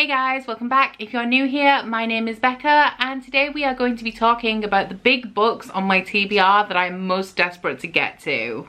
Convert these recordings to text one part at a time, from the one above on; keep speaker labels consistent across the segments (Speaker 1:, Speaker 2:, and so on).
Speaker 1: Hey guys, welcome back. If you're new here, my name is Becca and today we are going to be talking about the big books on my TBR that I'm most desperate to get to.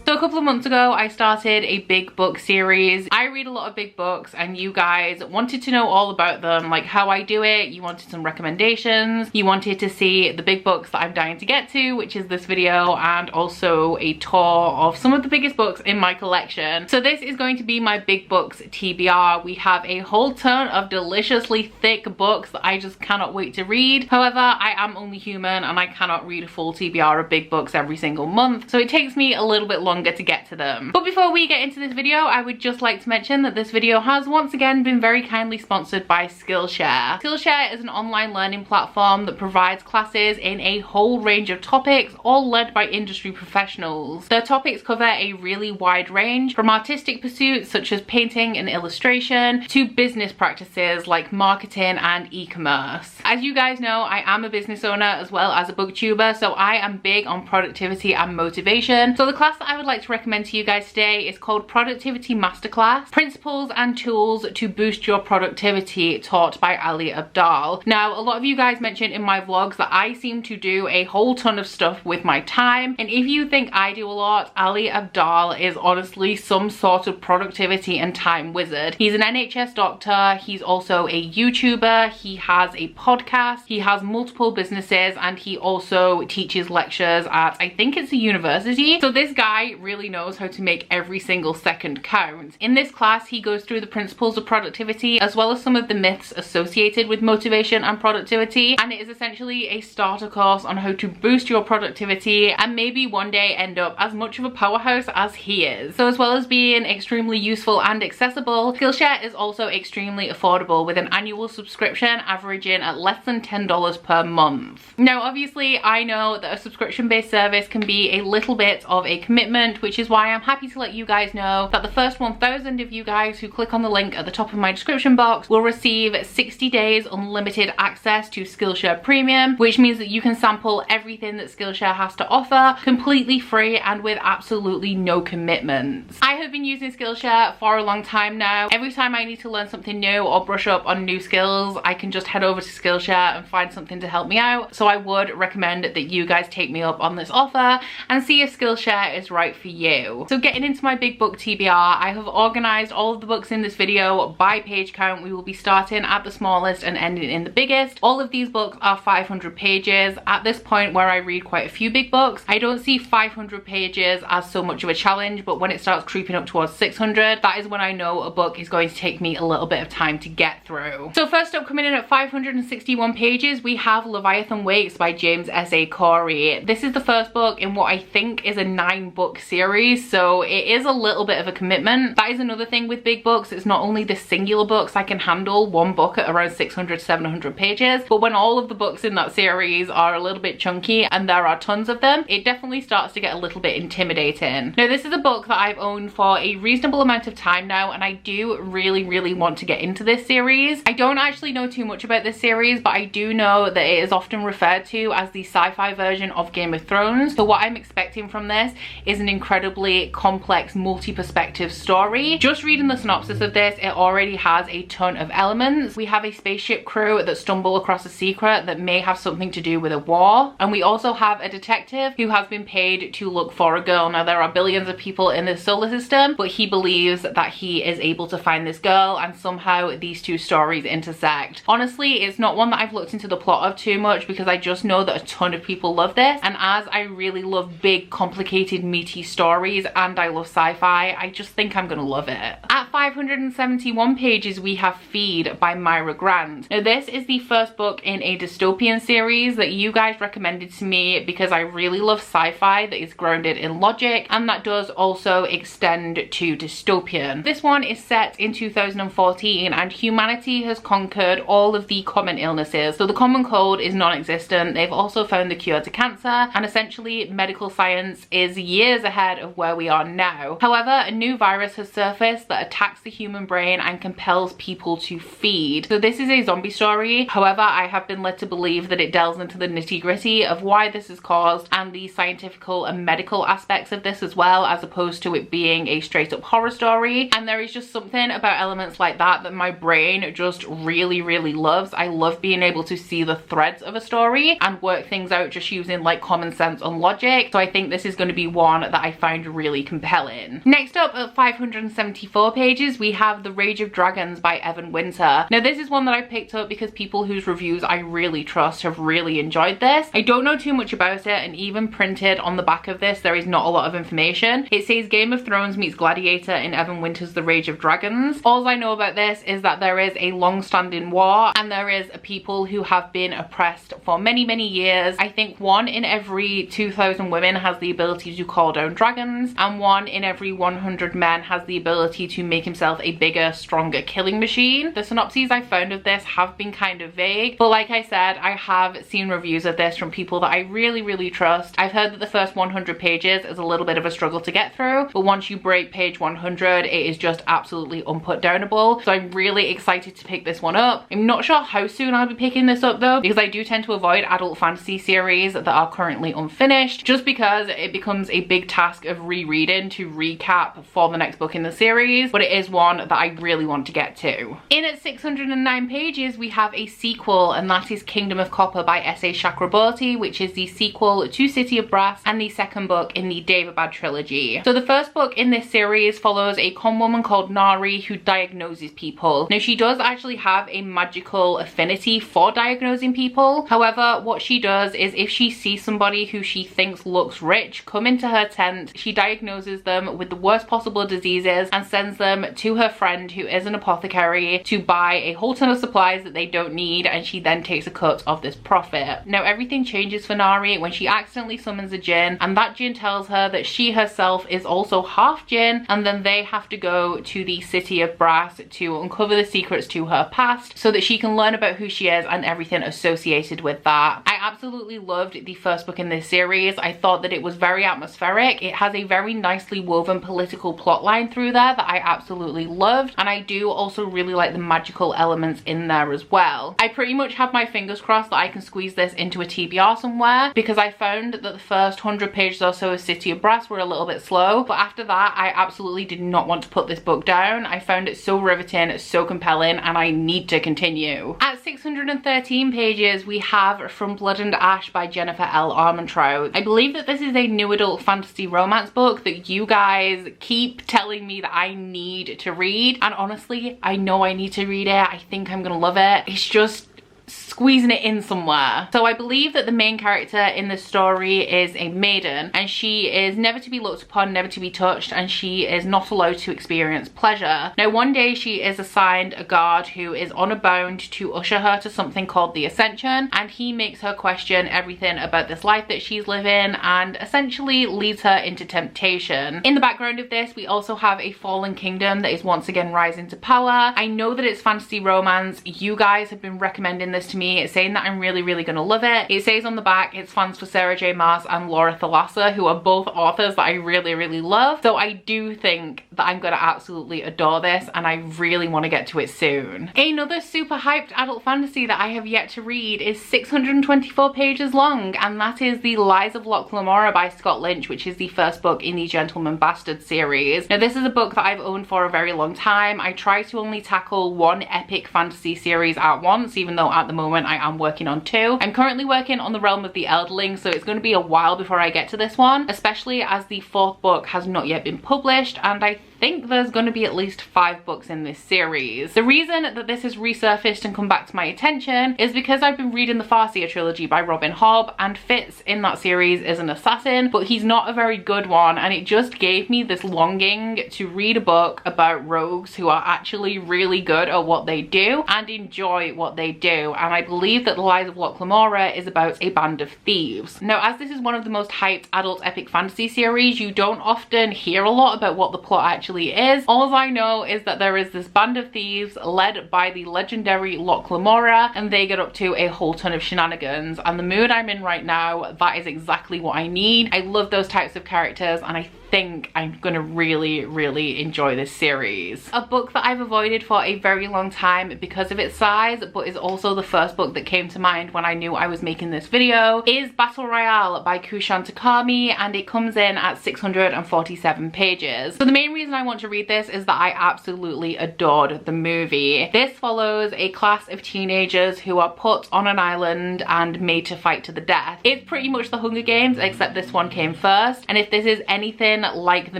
Speaker 1: So a couple of months ago, I started a big book series. I read a lot of big books and you guys wanted to know all about them, like how I do it. You wanted some recommendations. You wanted to see the big books that I'm dying to get to, which is this video, and also a tour of some of the biggest books in my collection. So this is going to be my big books TBR. We have a whole ton of deliciously thick books that I just cannot wait to read. However, I am only human and I cannot read a full TBR of big books every single month. So it takes me a little bit longer to get to them. But before we get into this video, I would just like to mention that this video has once again been very kindly sponsored by Skillshare. Skillshare is an online learning platform that provides classes in a whole range of topics, all led by industry professionals. Their topics cover a really wide range, from artistic pursuits such as painting and illustration to business practices like marketing and e-commerce. As you guys know, I am a business owner as well as a booktuber, so I am big on productivity and motivation. So the class that I would like to recommend to you guys today is called Productivity Masterclass: Principles and Tools to Boost Your Productivity, taught by Ali Abdaal. Now, a lot of you guys mentioned in my vlogs that I seem to do a whole ton of stuff with my time, and if you think I do a lot, Ali Abdaal is honestly some sort of productivity and time wizard. He's an NHS doctor, he's also a YouTuber, he has a podcast, he has multiple businesses, and he also teaches lectures at, I think it's a university. So this guy really knows how to make every single second count. In this class, he goes through the principles of productivity as well as some of the myths associated with motivation and productivity, and it is essentially a starter course on how to boost your productivity and maybe one day end up as much of a powerhouse as he is. So as well as being extremely useful and accessible, Skillshare is also extremely affordable, with an annual subscription averaging at less than $10 per month. Now obviously I know that a subscription-based service can be a little bit of a commitment, which is why I'm happy to let you guys know that the first 1,000 of you guys who click on the link at the top of my description box will receive 60 days unlimited access to Skillshare Premium, which means that you can sample everything that Skillshare has to offer completely free and with absolutely no commitments. I have been using Skillshare for a long time now. Every time I need to learn something new or brush up on new skills, I can just head over to Skillshare and find something to help me out. So I would recommend that you guys take me up on this offer and see if Skillshare is right for you. So getting into my big book TBR, I have organized all of the books in this video by page count. We will be starting at the smallest and ending in the biggest. All of these books are 500 pages. At this point where I read quite a few big books, I don't see 500 pages as so much of a challenge, but when it starts creeping up towards 600, that is when I know a book is going to take me a little bit of time to get through. So first up, coming in at 561 pages, we have Leviathan Wakes by James S.A. Corey. This is the first book in what I think is a 9-book series, so it is a little bit of a commitment. That is another thing with big books. It's not only the singular books. I can handle one book at around 600-700 pages, but when all of the books in that series are a little bit chunky and there are tons of them, it definitely starts to get a little bit intimidating. Now this is a book that I've owned for a reasonable amount of time now, and I do really want to get into this series. I don't actually know too much about this series, but I do know that it is often referred to as the sci-fi version of Game of Thrones. So what I'm expecting from this is an incredibly complex, multi-perspective story. Just reading the synopsis of this, it already has a ton of elements. We have a spaceship crew that stumble across a secret that may have something to do with a war, and we also have a detective who has been paid to look for a girl. Now there are billions of people in this solar system, but he believes that he is able to find this girl, and somehow these two stories intersect. Honestly, it's not one that I've looked into the plot of too much because I just know that a ton of people love this, and as I really love big, complicated, meaty stories and I love sci-fi, I just think I'm gonna love it. At 571 pages, we have Feed by Myra Grant. Now this is the first book in a dystopian series that you guys recommended to me because I really love sci-fi that is grounded in logic and that does also extend to dystopian. This one is set in 2014 and humanity has conquered all of the common illnesses. So the common cold is non-existent. They've also found the cure to cancer, and essentially medical science is years ahead ahead of where we are now. However, a new virus has surfaced that attacks the human brain and compels people to feed. So this is a zombie story. However, I have been led to believe that it delves into the nitty-gritty of why this is caused and the scientific and medical aspects of this as well, as opposed to it being a straight up horror story. And there is just something about elements like that my brain just really loves. I love being able to see the threads of a story and work things out just using like common sense and logic. So I think this is going to be one that I find really compelling. Next up, at 574 pages, we have The Rage of Dragons by Evan Winter. Now this is one that I picked up because people whose reviews I really trust have really enjoyed this. I don't know too much about it, and even printed on the back of this there is not a lot of information. It says Game of Thrones meets Gladiator in Evan Winter's The Rage of Dragons. All I know about this is that there is a long-standing war and there is people who have been oppressed for many years. I think 1 in every 2,000 women has the ability to call down dragons, and 1 in every 100 men has the ability to make himself a bigger, stronger killing machine. The synopses I found of this have been kind of vague, but like I said, I have seen reviews of this from people that I really trust. I've heard that the first 100 pages is a little bit of a struggle to get through, but once you break page 100 it is just absolutely unputdownable. So I'm really excited to pick this one up. I'm not sure how soon I'll be picking this up though, because I do tend to avoid adult fantasy series that are currently unfinished, just because it becomes a big task of rereading to recap for the next book in the series, but it is one that I really want to get to. In at 609 pages we have a sequel, and that is Kingdom of Copper by S.A. Chakraborty, which is the sequel to City of Brass and the second book in the Daevabad trilogy. So the first book in this series follows a con woman called Nari who diagnoses people. Now she does actually have a magical affinity for diagnosing people. However, what she does is if she sees somebody who she thinks looks rich come into her tent, she diagnoses them with the worst possible diseases and sends them to her friend who is an apothecary to buy a whole ton of supplies that they don't need, and she then takes a cut of this profit. Now everything changes for Nari when she accidentally summons a djinn, and that djinn tells her that she herself is also half djinn, and then they have to go to the City of Brass to uncover the secrets to her past so that she can learn about who she is and everything associated with that. I absolutely loved the first book in this series. I thought that it was very atmospheric. It has a very nicely woven political plotline through there that I absolutely loved, and I do also really like the magical elements in there as well. I pretty much have my fingers crossed that I can squeeze this into a TBR somewhere, because I found that the first 100 pages or so of City of Brass were a little bit slow, but after that I absolutely did not want to put this book down. I found it so riveting, so compelling, and I need to continue. At 613 pages we have From Blood and Ash by Jennifer L. Armentrout. I believe that this is a new adult fantasy romance book that you guys keep telling me that I need to read, and honestly I know I need to read it. I think I'm gonna love it. It's just squeezing it in somewhere. So I believe that the main character in the story is a maiden, and she is never to be looked upon, never to be touched, and she is not allowed to experience pleasure. Now one day she is assigned a guard who is on a bound to usher her to something called the Ascension, and he makes her question everything about this life that she's living and essentially leads her into temptation. In the background of this we also have a fallen kingdom that is once again rising to power. I know that it's fantasy romance. You guys have been recommending this to me, saying that I'm really gonna love it. It says on the back it's fans for Sarah J Maas and Laura Thalassa, who are both authors that I really love. So I do think that I'm gonna absolutely adore this, and I really want to get to it soon. Another super hyped adult fantasy that I have yet to read is 624 pages long, and that is The Lies of Loch Lamora by Scott Lynch, which is the first book in the Gentleman Bastard series. Now this is a book that I've owned for a very long time. I try to only tackle one epic fantasy series at once, even though at the moment I am working on 2. I'm currently working on The Realm of the Elderling, so it's going to be a while before I get to this one, especially as the 4th book has not yet been published, and I think there's going to be at least 5 books in this series. The reason that this has resurfaced and come back to my attention is because I've been reading the Farseer trilogy by Robin Hobb, and Fitz in that series is an assassin, but he's not a very good one, and it just gave me this longing to read a book about rogues who are actually really good at what they do and enjoy what they do. And I believe that The Lies of Loch Lamora is about a band of thieves. Now, as this is one of the most hyped adult epic fantasy series, you don't often hear a lot about what the plot actually is. All I know is that there is this band of thieves led by the legendary Loch Lamora, and they get up to a whole ton of shenanigans, and the mood I'm in right now, that is exactly what I need. I love those types of characters, and I think I'm gonna really enjoy this series. A book that I've avoided for a very long time because of its size, but is also the first book that came to mind when I knew I was making this video, is Battle Royale by Kushan Takami, and it comes in at 647 pages. So the main reason I want to read this is that I absolutely adored the movie. This follows a class of teenagers who are put on an island and made to fight to the death. It's pretty much the Hunger Games, except this one came first, and if this is anything like the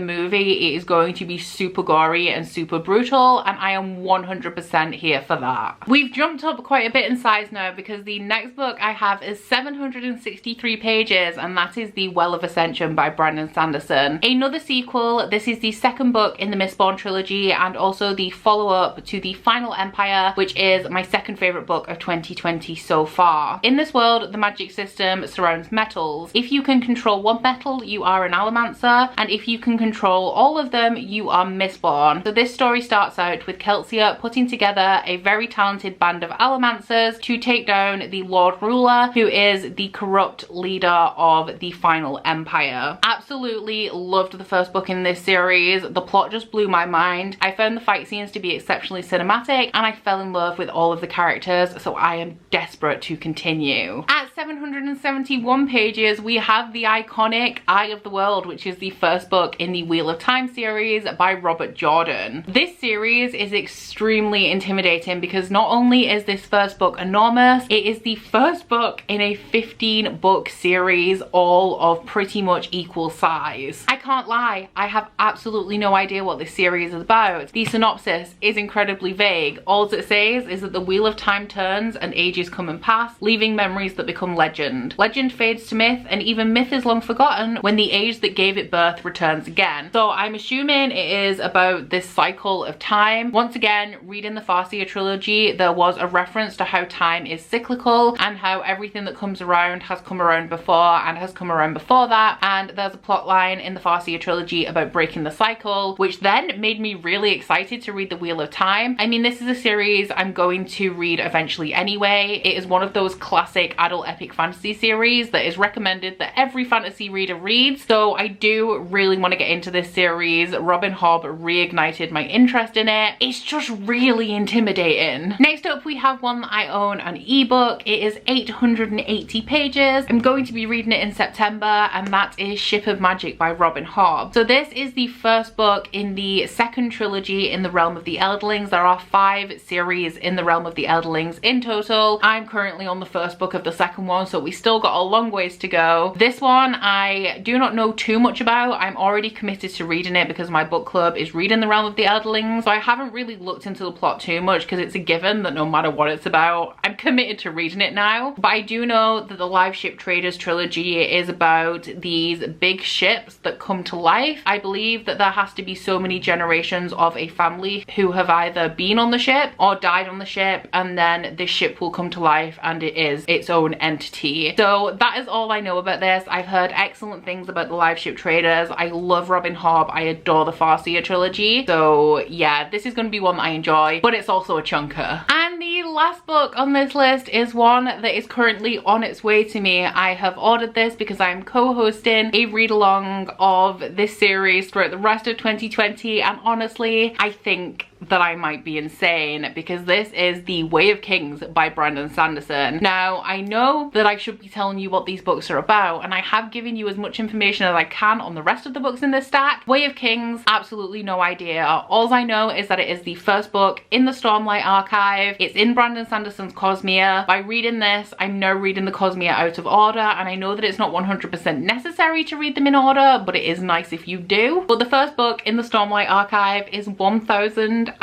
Speaker 1: movie, it is going to be super gory and super brutal, and I am 100% here for that. We've jumped up quite a bit in size now because the next book I have is 763 pages, and that is the Well of Ascension by Brandon Sanderson. Another sequel. This is the second book in the Mistborn trilogy and also the follow-up to the Final Empire, which is my second favorite book of 2020 so far. In this world, the magic system surrounds metals. If you can control one metal, you are an allomancer, and if you can control all of them, you are Mistborn. So this story starts out with Kelsia putting together a very talented band of allomancers to take down the Lord Ruler, who is the corrupt leader of the Final Empire. Absolutely loved the first book in this series. The plot just blew my mind. I found the fight scenes to be exceptionally cinematic, and I fell in love with all of the characters, so I am desperate to continue. At 771 pages, we have the iconic Eye of the World, which is the first book in the Wheel of Time series by Robert Jordan. This series is extremely intimidating because not only is this first book enormous, it is the first book in a 15-book series, all of pretty much equal size. I can't lie, I have absolutely no idea what this series is about. The synopsis is incredibly vague. All it says is that the Wheel of Time turns and ages come and pass, leaving memories that become legend. Legend fades to myth, and even myth is long forgotten when the age that gave it birth returns again. So I'm assuming it is about this cycle of time. Once again, reading the Farseer trilogy, there was a reference to how time is cyclical and how everything that comes around has come around before and has come around before that, and there's a plot line in the Farseer trilogy about breaking the cycle, which then made me really excited to read the Wheel of Time. I mean, this is a series I'm going to read eventually anyway. It is one of those classic adult epic fantasy series that is recommended that every fantasy reader reads, so I do really want to get into this series. Robin Hobb reignited my interest in it. It's just really intimidating. Next up, we have one that I own an ebook. It is 880 pages. I'm going to be reading it in September, and that is Ship of Magic by Robin Hobb. So this is the first book in the second trilogy in the Realm of the Elderlings. There are 5 series in the Realm of the Elderlings in total. I'm currently on the first book of the second one, so we still got a long ways to go. This one I do not know too much about. I'm already committed to reading it because my book club is reading the Realm of the Elderlings, so I haven't really looked into the plot too much because it's a given that no matter what it's about, I'm committed to reading it now. But I do know that the Live Ship Traders trilogy is about these big ships that come to life. I believe that there has to be so many generations of a family who have either been on the ship or died on the ship, and then this ship will come to life and it is its own entity. So that is all I know about this. I've heard excellent things about the Live Ship Traders. I love Robin Hobb. I adore the Farseer trilogy. So yeah, this is going to be one that I enjoy, but it's also a chunker. And the last book on this list is one that is currently on its way to me. I have ordered this because I'm co-hosting a read-along of this series throughout the rest of 2020, and honestly, I think that I might be insane because this is The Way of Kings by Brandon Sanderson. Now, I know that I should be telling you what these books are about, and I have given you as much information as I can on the rest of the books in this stack. Way of Kings, absolutely no idea. All I know is that it is the first book in the Stormlight archive. It's in Brandon Sanderson's Cosmere. By reading this, I'm now reading the Cosmere out of order, and I know that it's not 100% necessary to read them in order, but it is nice if you do. But the first book in the Stormlight archive is 1007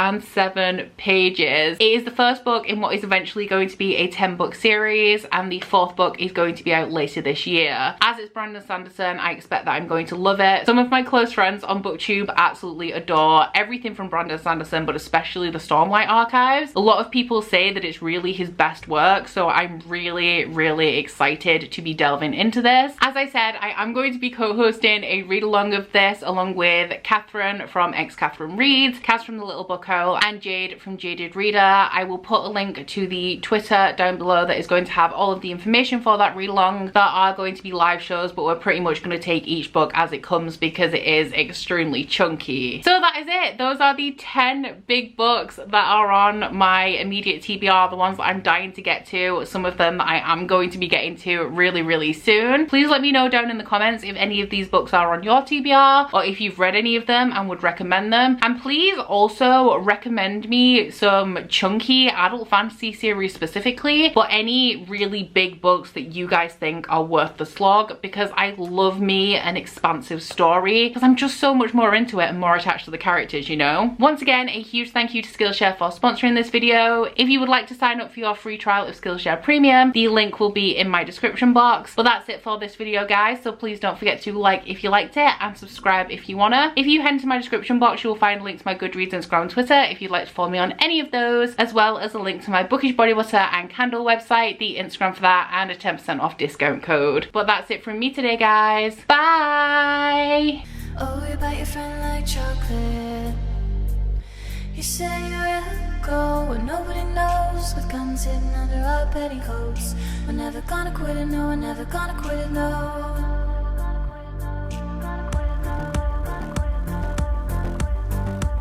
Speaker 1: pages. It is the first book in what is eventually going to be a 10-book series, and the 4th book is going to be out later this year. As it's Brandon Sanderson, I expect that I'm going to love it. Some of my close friends on BookTube absolutely adore everything from Brandon Sanderson, but especially the Stormlight archives. A lot of people say that it's really his best work, so I'm really excited to be delving into this. As I said, I am going to be co-hosting a read-along of this along with Catherine from xCatherine Reads, Kaz from the Little Book Loco, and Jade from Jaded Reader. I will put a link to the Twitter down below that is going to have all of the information for that read along. There are going to be live shows, but we're pretty much going to take each book as it comes because it is extremely chunky. So that is it. Those are the 10 big books that are on my immediate TBR, the ones that I'm dying to get to. Some of them I am going to be getting to really soon. Please let me know down in the comments if any of these books are on your TBR, or if you've read any of them and would recommend them. And please also recommend me some chunky adult fantasy series specifically, but any really big books that you guys think are worth the slog, because I love me an expansive story, because I'm just so much more into it and more attached to the characters, you know. Once again, a huge thank you to Skillshare for sponsoring this video. If you would like to sign up for your free trial of Skillshare Premium, the link will be in my description box. But that's it for this video, guys, so please don't forget to like if you liked it and subscribe if you wanna. If you head into my description box, you'll find a link to my Goodreads, Instagram and Twitter if you'd like to follow me on any of those, as well as a link to my Bookish body butter and candle website, the Instagram for that, and a 10% off discount code. But that's it from me today, guys. Bye!
Speaker 2: Oh, you bite your friend like chocolate. You say you're go where nobody knows, with guns hidden under our petticoats. We're never gonna quit it, no, we're never gonna quit it, no.